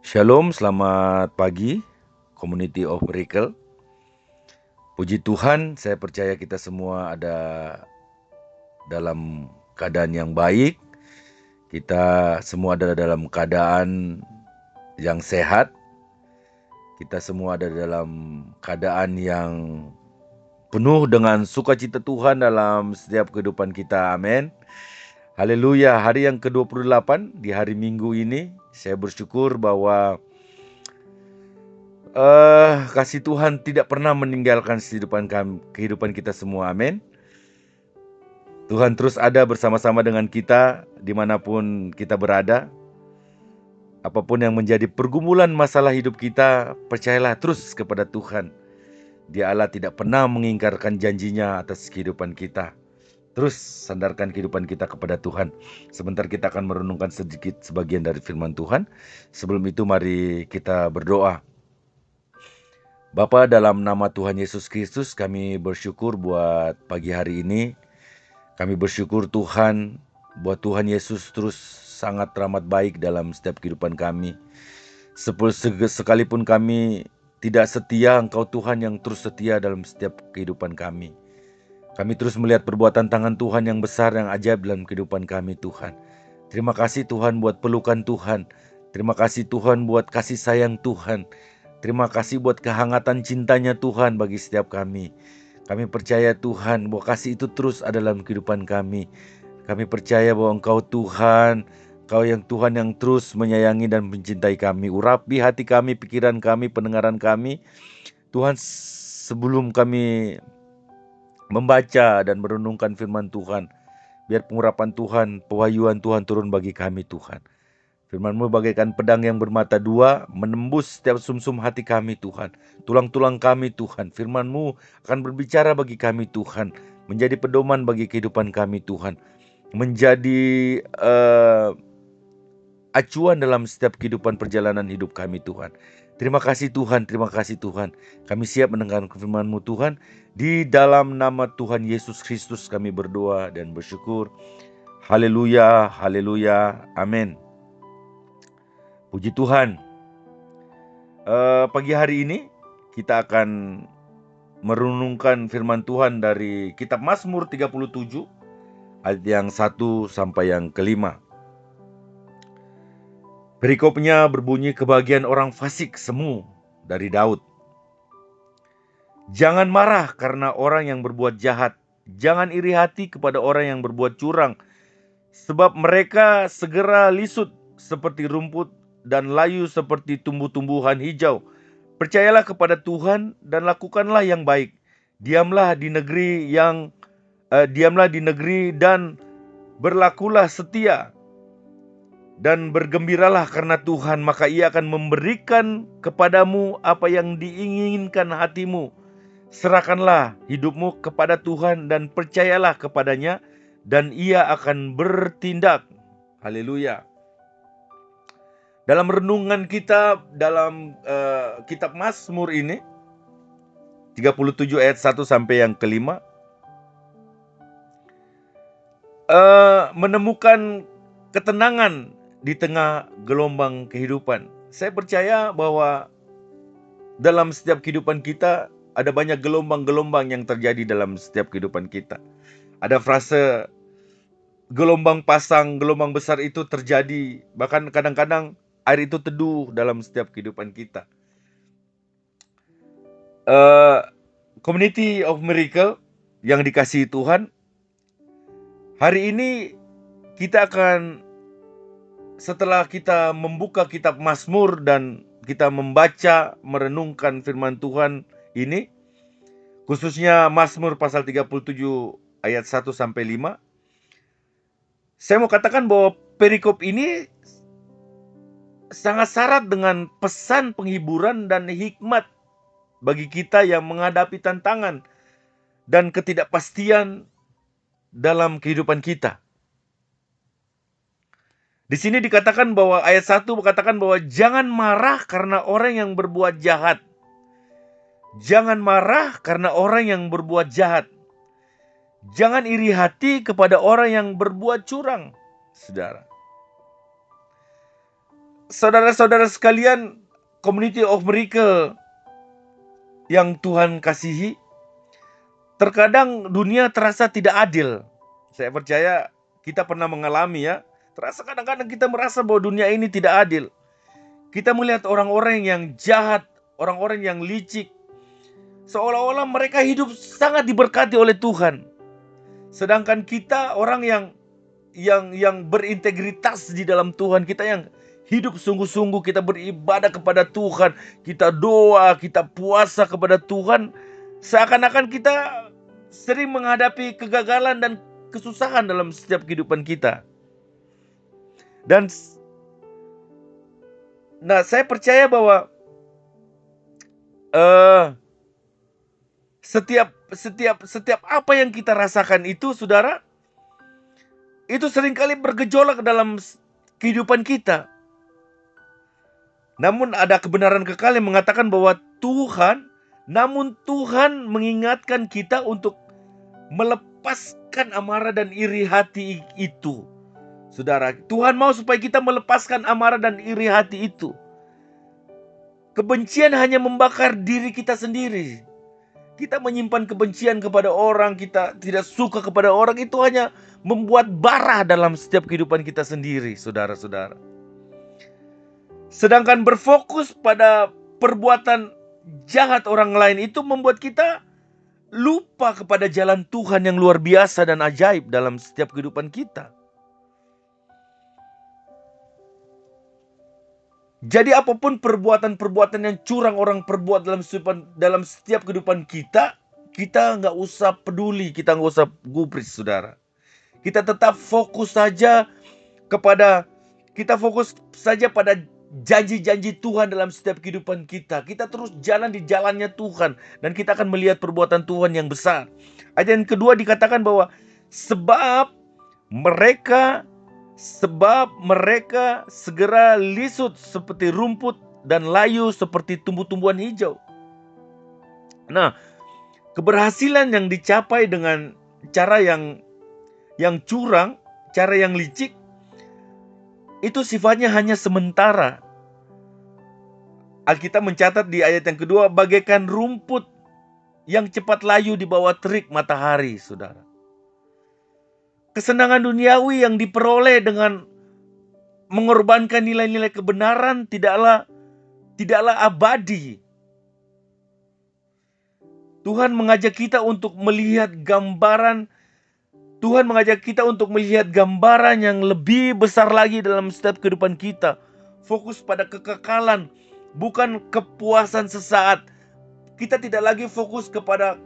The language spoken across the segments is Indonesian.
Shalom, selamat pagi, Community of Miracle. Puji Tuhan, saya percaya kita semua ada dalam keadaan yang baik. Kita semua ada dalam keadaan yang sehat. Kita semua ada dalam keadaan yang penuh dengan sukacita Tuhan dalam setiap kehidupan kita. Amin. Haleluya, hari yang ke-28 di hari Minggu ini, saya bersyukur bahwa kasih Tuhan tidak pernah meninggalkan kehidupan kita semua, amin. Tuhan terus ada bersama-sama dengan kita dimanapun kita berada. Apapun yang menjadi pergumulan masalah hidup kita, percayalah terus kepada Tuhan. Dia Allah tidak pernah mengingkarkan janjinya atas kehidupan kita. Terus sandarkan kehidupan kita kepada Tuhan. Sebentar kita akan merenungkan sedikit sebagian dari firman Tuhan. Sebelum itu mari kita berdoa. Bapa, dalam nama Tuhan Yesus Kristus, kami bersyukur buat pagi hari ini. Kami bersyukur Tuhan, buat Tuhan Yesus terus sangat teramat baik dalam setiap kehidupan kami. Sekalipun kami tidak setia, Engkau Tuhan yang terus setia dalam setiap kehidupan kami. Kami terus melihat perbuatan tangan Tuhan yang besar, yang ajaib dalam kehidupan kami Tuhan. Terima kasih Tuhan buat pelukan Tuhan. Terima kasih Tuhan buat kasih sayang Tuhan. Terima kasih buat kehangatan cintanya Tuhan bagi setiap kami. Kami percaya Tuhan bahwa kasih itu terus ada dalam kehidupan kami. Kami percaya bahwa Engkau Tuhan, Engkau yang Tuhan yang terus menyayangi dan mencintai kami. Urapi hati kami, pikiran kami, pendengaran kami. Tuhan, sebelum kami membaca dan merenungkan firman Tuhan, biar pengurapan Tuhan, pewahyuan Tuhan turun bagi kami Tuhan. Firman-Mu bagaikan pedang yang bermata dua, menembus setiap sumsum hati kami Tuhan. Tulang-tulang kami Tuhan. Firman-Mu akan berbicara bagi kami Tuhan. Menjadi pedoman bagi kehidupan kami Tuhan. Menjadi acuan dalam setiap kehidupan perjalanan hidup kami Tuhan. Terima kasih Tuhan, terima kasih Tuhan. Kami siap mendengarkan firman-Mu Tuhan. Di dalam nama Tuhan Yesus Kristus kami berdoa dan bersyukur. Haleluya, haleluya, amin. Puji Tuhan. Pagi hari ini kita akan merenungkan firman Tuhan dari kitab Mazmur 37 ayat yang 1 sampai yang kelima. Perikopnya berbunyi, kebahagiaan orang fasik semu dari Daud. Jangan marah karena orang yang berbuat jahat. Jangan iri hati kepada orang yang berbuat curang. Sebab mereka segera lisut seperti rumput dan layu seperti tumbuh-tumbuhan hijau. Percayalah kepada Tuhan dan lakukanlah yang baik. Diamlah di negeri dan berlakulah setia. Dan bergembiralah karena Tuhan, maka Ia akan memberikan kepadamu apa yang diinginkan hatimu. Serahkanlah hidupmu kepada Tuhan dan percayalah kepadanya, dan Ia akan bertindak. Haleluya. Dalam renungan kita dalam kitab Mazmur ini 37 ayat 1 sampai yang kelima, menemukan ketenangan di tengah gelombang kehidupan. Saya percaya bahwa dalam setiap kehidupan kita ada banyak gelombang-gelombang yang terjadi dalam setiap kehidupan kita. Ada frase gelombang pasang, gelombang besar itu terjadi. Bahkan kadang-kadang air itu teduh dalam setiap kehidupan kita. Community of Miracle yang dikasihi Tuhan, hari ini kita akan, setelah kita membuka kitab Mazmur dan kita membaca, merenungkan firman Tuhan ini, khususnya Mazmur pasal 37 ayat 1 sampai 5, saya mau katakan bahwa perikop ini sangat syarat dengan pesan penghiburan dan hikmat bagi kita yang menghadapi tantangan dan ketidakpastian dalam kehidupan kita. Di sini dikatakan bahwa ayat 1 mengatakan bahwa jangan marah karena orang yang berbuat jahat. Jangan marah karena orang yang berbuat jahat. Jangan iri hati kepada orang yang berbuat curang, saudara. Saudara-saudara sekalian, Community of Miracle yang Tuhan kasihi, terkadang dunia terasa tidak adil. Saya percaya kita pernah mengalami ya. Terasa kadang-kadang kita merasa bahwa dunia ini tidak adil. Kita melihat orang-orang yang jahat, orang-orang yang licik, seolah-olah mereka hidup sangat diberkati oleh Tuhan. Sedangkan kita orang yang berintegritas di dalam Tuhan, kita yang hidup sungguh-sungguh, kita beribadah kepada Tuhan, kita doa, kita puasa kepada Tuhan, seakan-akan kita sering menghadapi kegagalan dan kesusahan dalam setiap kehidupan kita. Dan saya percaya bahwa setiap apa yang kita rasakan itu, saudara, itu seringkali bergejolak dalam kehidupan kita. Namun ada kebenaran kekal yang mengatakan bahwa Tuhan mengingatkan kita untuk melepaskan amarah dan iri hati itu. Saudara, Tuhan mau supaya kita melepaskan amarah dan iri hati itu. Kebencian hanya membakar diri kita sendiri. Kita menyimpan kebencian kepada orang, kita tidak suka kepada orang, itu hanya membuat bara dalam setiap kehidupan kita sendiri, saudara-saudara. Sedangkan berfokus pada perbuatan jahat orang lain itu membuat kita lupa kepada jalan Tuhan yang luar biasa dan ajaib dalam setiap kehidupan kita. Jadi apapun perbuatan-perbuatan yang curang orang perbuat dalam setiap kehidupan kita, kita nggak usah peduli, kita nggak usah gubris, saudara. Kita tetap fokus saja pada janji-janji Tuhan dalam setiap kehidupan kita. Kita terus jalan di jalannya Tuhan, dan kita akan melihat perbuatan Tuhan yang besar. Ayat yang kedua dikatakan bahwa sebab mereka segera lisut seperti rumput dan layu seperti tumbuh-tumbuhan hijau. Nah, keberhasilan yang dicapai dengan cara yang curang, cara yang licik, itu sifatnya hanya sementara. Alkitab mencatat di ayat yang kedua, bagaikan rumput yang cepat layu di bawah terik matahari, saudara. Kesenangan duniawi yang diperoleh dengan mengorbankan nilai-nilai kebenaran tidaklah abadi. Tuhan mengajak kita untuk melihat gambaran yang lebih besar lagi dalam setiap kehidupan kita. Fokus pada kekekalan, bukan kepuasan sesaat. Kita tidak lagi fokus kepada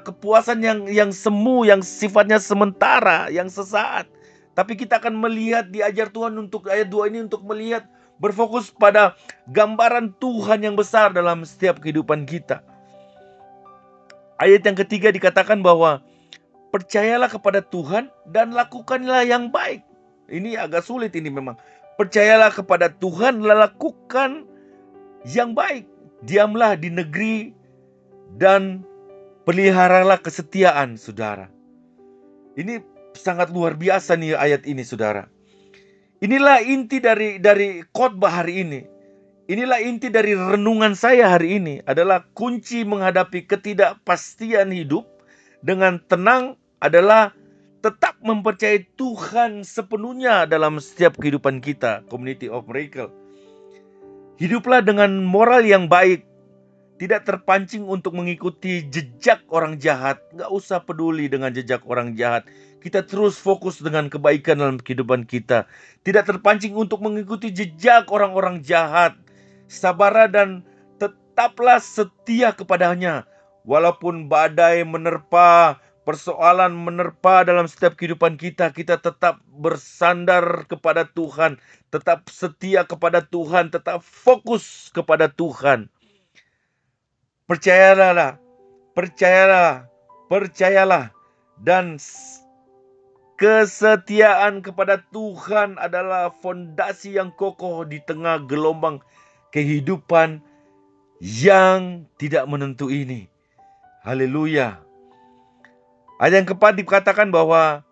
kepuasan yang semu, yang sifatnya sementara, yang sesaat. Tapi kita akan melihat, diajar Tuhan untuk ayat 2 ini untuk melihat, berfokus pada gambaran Tuhan yang besar dalam setiap kehidupan kita. Ayat yang ketiga dikatakan bahwa percayalah kepada Tuhan dan lakukanlah yang baik. Ini agak sulit ini memang. Percayalah kepada Tuhan dan lakukan yang baik. Diamlah di negeri dan peliharalah kesetiaan, saudara. Ini sangat luar biasa nih ayat ini, saudara. Inilah inti dari khotbah hari ini. Inilah inti dari renungan saya hari ini, adalah kunci menghadapi ketidakpastian hidup dengan tenang adalah tetap mempercayai Tuhan sepenuhnya dalam setiap kehidupan kita, Community of Miracle. Hiduplah dengan moral yang baik, tidak terpancing untuk mengikuti jejak orang jahat. Gak usah peduli dengan jejak orang jahat. Kita terus fokus dengan kebaikan dalam kehidupan kita. Tidak terpancing untuk mengikuti jejak orang-orang jahat. Sabarlah dan tetaplah setia kepadanya. Walaupun badai menerpa, persoalan menerpa dalam setiap kehidupan kita, kita tetap bersandar kepada Tuhan, tetap setia kepada Tuhan, tetap fokus kepada Tuhan. Percayalah, dan kesetiaan kepada Tuhan adalah fondasi yang kokoh di tengah gelombang kehidupan yang tidak menentu ini. Haleluya. Ayat yang keempat dikatakan bahwa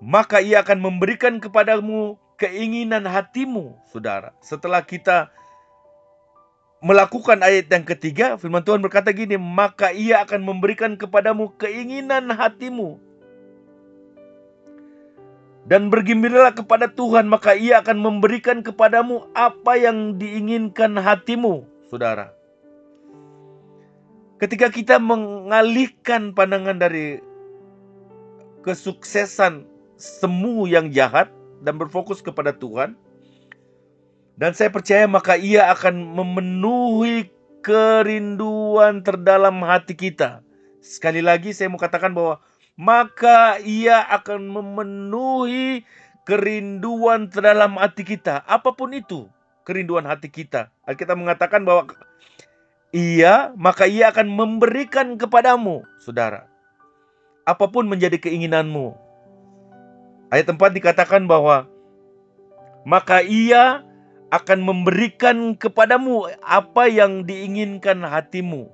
maka ia akan memberikan kepadamu keinginan hatimu, saudara. Setelah kita melakukan ayat yang ketiga, firman Tuhan berkata gini, maka ia akan memberikan kepadamu keinginan hatimu. Dan bergembiralah kepada Tuhan, maka ia akan memberikan kepadamu apa yang diinginkan hatimu, saudara. Ketika kita mengalihkan pandangan dari kesuksesan semu yang jahat dan berfokus kepada Tuhan, dan saya percaya maka ia akan memenuhi kerinduan terdalam hati kita. Sekali lagi saya mau katakan bahwa maka ia akan memenuhi kerinduan terdalam hati kita. Apapun itu kerinduan hati kita. Alkitab mengatakan bahwa maka ia akan memberikan kepadamu, saudara. Apapun menjadi keinginanmu. Ayat 4 dikatakan bahwa maka ia akan memberikan kepadamu apa yang diinginkan hatimu.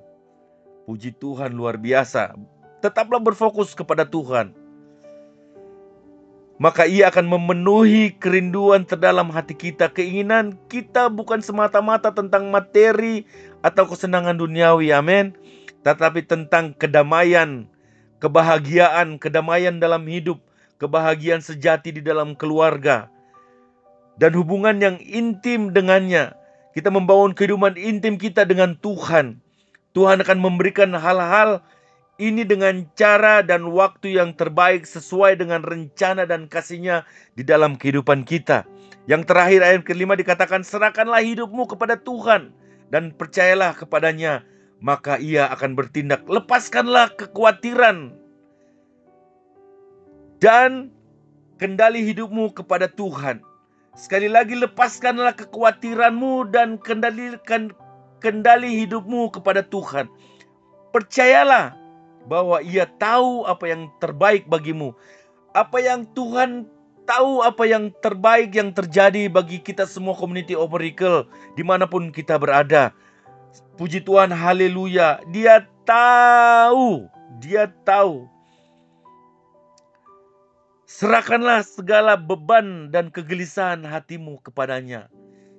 Puji Tuhan, luar biasa. Tetaplah berfokus kepada Tuhan. Maka ia akan memenuhi kerinduan terdalam hati kita. Keinginan kita bukan semata-mata tentang materi atau kesenangan duniawi, amin. Tetapi tentang kedamaian, kebahagiaan, kedamaian dalam hidup, kebahagiaan sejati di dalam keluarga, dan hubungan yang intim dengannya. Kita membangun kehidupan intim kita dengan Tuhan. Tuhan akan memberikan hal-hal ini dengan cara dan waktu yang terbaik sesuai dengan rencana dan kasih-Nya di dalam kehidupan kita. Yang terakhir ayat ke-5 dikatakan, serahkanlah hidupmu kepada Tuhan dan percayalah kepadanya, maka ia akan bertindak. Lepaskanlah kekhawatiran dan kendali hidupmu kepada Tuhan. Sekali lagi, lepaskanlah kekhawatiranmu dan kendali hidupmu kepada Tuhan. Percayalah bahwa Ia tahu apa yang terbaik bagimu. Apa yang Tuhan tahu, apa yang terbaik yang terjadi bagi kita semua Community of Miracle dimanapun kita berada. Puji Tuhan, haleluya. Dia tahu. Serahkanlah segala beban dan kegelisahan hatimu kepadanya.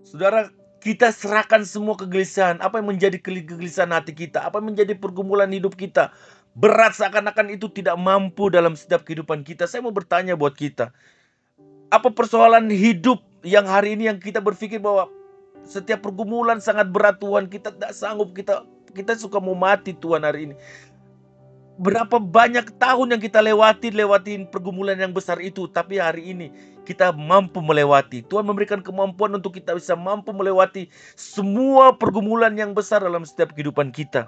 Saudara, kita serahkan semua kegelisahan. Apa yang menjadi kegelisahan hati kita? Apa yang menjadi pergumulan hidup kita? Berat seakan-akan itu tidak mampu dalam setiap kehidupan kita. Saya mau bertanya buat kita. Apa persoalan hidup yang hari ini yang kita berpikir bahwa setiap pergumulan sangat berat Tuhan. Kita tidak sanggup, kita suka mau mati Tuhan hari ini. Berapa banyak tahun yang kita lewatin pergumulan yang besar itu, tapi hari ini kita mampu melewati. Tuhan memberikan kemampuan untuk kita bisa mampu melewati semua pergumulan yang besar dalam setiap kehidupan kita.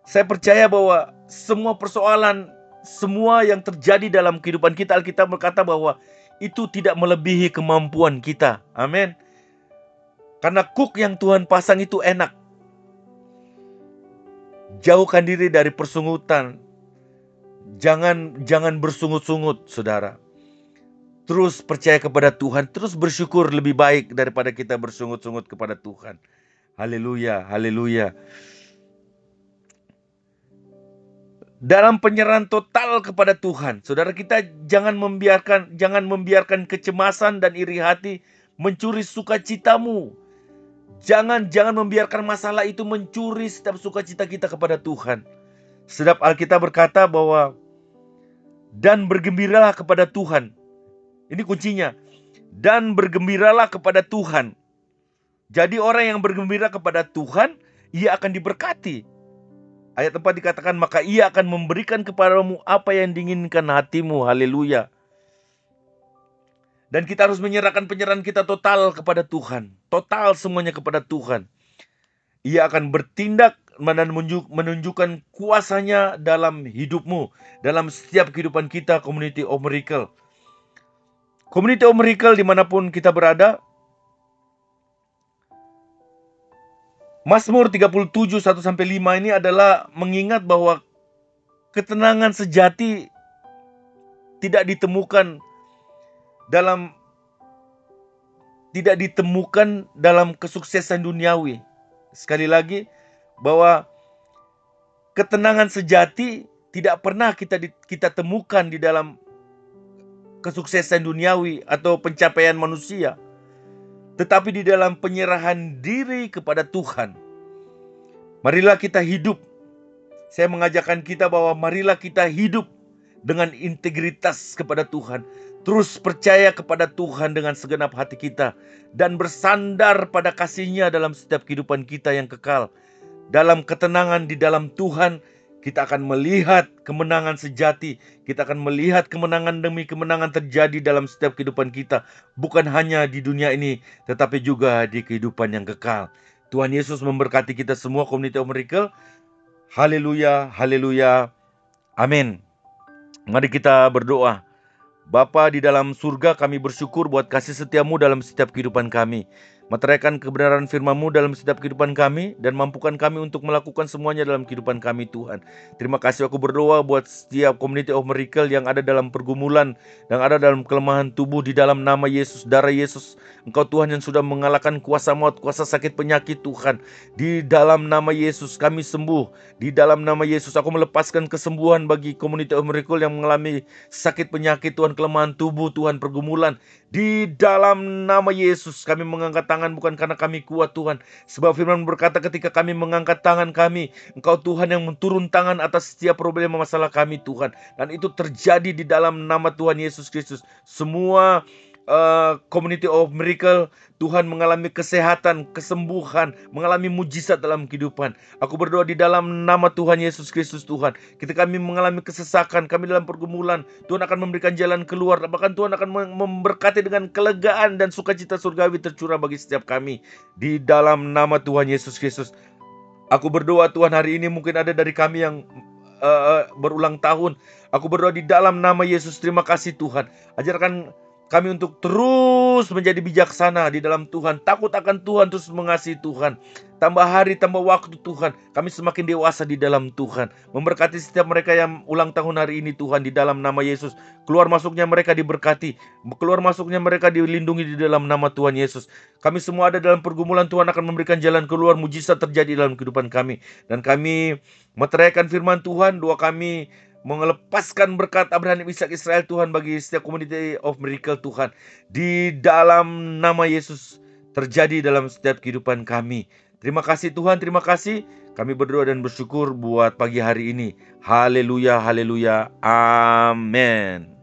Saya percaya bahwa semua persoalan, semua yang terjadi dalam kehidupan kita, Alkitab berkata bahwa itu tidak melebihi kemampuan kita. Amin. Karena kuk yang Tuhan pasang itu enak. Jauhkan diri dari persungutan. Jangan bersungut-sungut, saudara. Terus percaya kepada Tuhan. Terus bersyukur lebih baik daripada kita bersungut-sungut kepada Tuhan. Haleluya, haleluya. Dalam penyerahan total kepada Tuhan, saudara, kita jangan membiarkan kecemasan dan iri hati mencuri sukacitamu. Jangan membiarkan masalah itu mencuri setiap sukacita kita kepada Tuhan. Sebab Alkitab berkata bahwa dan bergembiralah kepada Tuhan. Ini kuncinya. Dan bergembiralah kepada Tuhan. Jadi orang yang bergembira kepada Tuhan, ia akan diberkati. Ayat 4 dikatakan, maka ia akan memberikan kepadamu apa yang diinginkan hatimu. Haleluya. Dan kita harus menyerahkan penyerahan kita total kepada Tuhan. Total semuanya kepada Tuhan. Ia akan bertindak dan menunjukkan kuasanya dalam hidupmu. Dalam setiap kehidupan kita, Community of Miracle. Community of Miracle dimanapun kita berada. Mazmur 37, 1-5 ini adalah mengingat bahwa ketenangan sejati tidak ditemukan dalam kesuksesan duniawi. Sekali lagi, bahwa ketenangan sejati tidak pernah kita temukan di dalam kesuksesan duniawi atau pencapaian manusia, tetapi di dalam penyerahan diri kepada Tuhan. Marilah kita hidup. Saya mengajarkan kita bahwa marilah kita hidup dengan integritas kepada Tuhan. Terus percaya kepada Tuhan dengan segenap hati kita. Dan bersandar pada kasih-Nya dalam setiap kehidupan kita yang kekal. Dalam ketenangan di dalam Tuhan, kita akan melihat kemenangan sejati. Kita akan melihat kemenangan demi kemenangan terjadi dalam setiap kehidupan kita. Bukan hanya di dunia ini, tetapi juga di kehidupan yang kekal. Tuhan Yesus memberkati kita semua, Community of Miracle. Haleluya, haleluya, amin. Mari kita berdoa. Bapa di dalam surga, kami bersyukur buat kasih setiamu dalam setiap kehidupan kami. Meteraikan kebenaran firman-Mu dalam setiap kehidupan kami, dan mampukan kami untuk melakukan semuanya dalam kehidupan kami, Tuhan. Terima kasih, aku berdoa buat setiap Community of Miracle yang ada dalam pergumulan, yang ada dalam kelemahan tubuh, di dalam nama Yesus, darah Yesus. Engkau Tuhan yang sudah mengalahkan kuasa maut, kuasa sakit penyakit, Tuhan. Di dalam nama Yesus kami sembuh. Di dalam nama Yesus aku melepaskan kesembuhan bagi Community of Miracle yang mengalami sakit penyakit, Tuhan, kelemahan tubuh, Tuhan, pergumulan. Di dalam nama Yesus kami mengangkat tangan bukan karena kami kuat, Tuhan. Sebab firman berkata ketika kami mengangkat tangan kami, Engkau Tuhan yang menurun tangan atas setiap problema masalah kami, Tuhan. Dan itu terjadi di dalam nama Tuhan Yesus Kristus. Semua Community of Miracle, Tuhan mengalami kesehatan, kesembuhan, mengalami mujizat dalam kehidupan. Aku berdoa di dalam nama Tuhan Yesus Kristus, Tuhan. Ketika kami mengalami kesesakan, kami dalam pergumulan, Tuhan akan memberikan jalan keluar. Bahkan Tuhan akan memberkati dengan kelegaan dan sukacita surgawi tercurah bagi setiap kami. Di dalam nama Tuhan Yesus Kristus. Aku berdoa Tuhan, hari ini mungkin ada dari kami yang berulang tahun. Aku berdoa di dalam nama Yesus, terima kasih Tuhan. Ajarkan kami untuk terus menjadi bijaksana di dalam Tuhan. Takut akan Tuhan, terus mengasihi Tuhan. Tambah hari, tambah waktu Tuhan. Kami semakin dewasa di dalam Tuhan. Memberkati setiap mereka yang ulang tahun hari ini Tuhan, di dalam nama Yesus. Keluar masuknya mereka diberkati. Keluar masuknya mereka dilindungi di dalam nama Tuhan Yesus. Kami semua ada dalam pergumulan, Tuhan akan memberikan jalan keluar, mujizat terjadi dalam kehidupan kami. Dan kami meteraikan firman Tuhan, doa kami melepaskan berkat Abraham, Ishak, Israel, Tuhan, bagi setiap Community of Miracle, Tuhan. Di dalam nama Yesus terjadi dalam setiap kehidupan kami. Terima kasih Tuhan, terima kasih. Kami berdoa dan bersyukur buat pagi hari ini. Haleluya, haleluya, amin.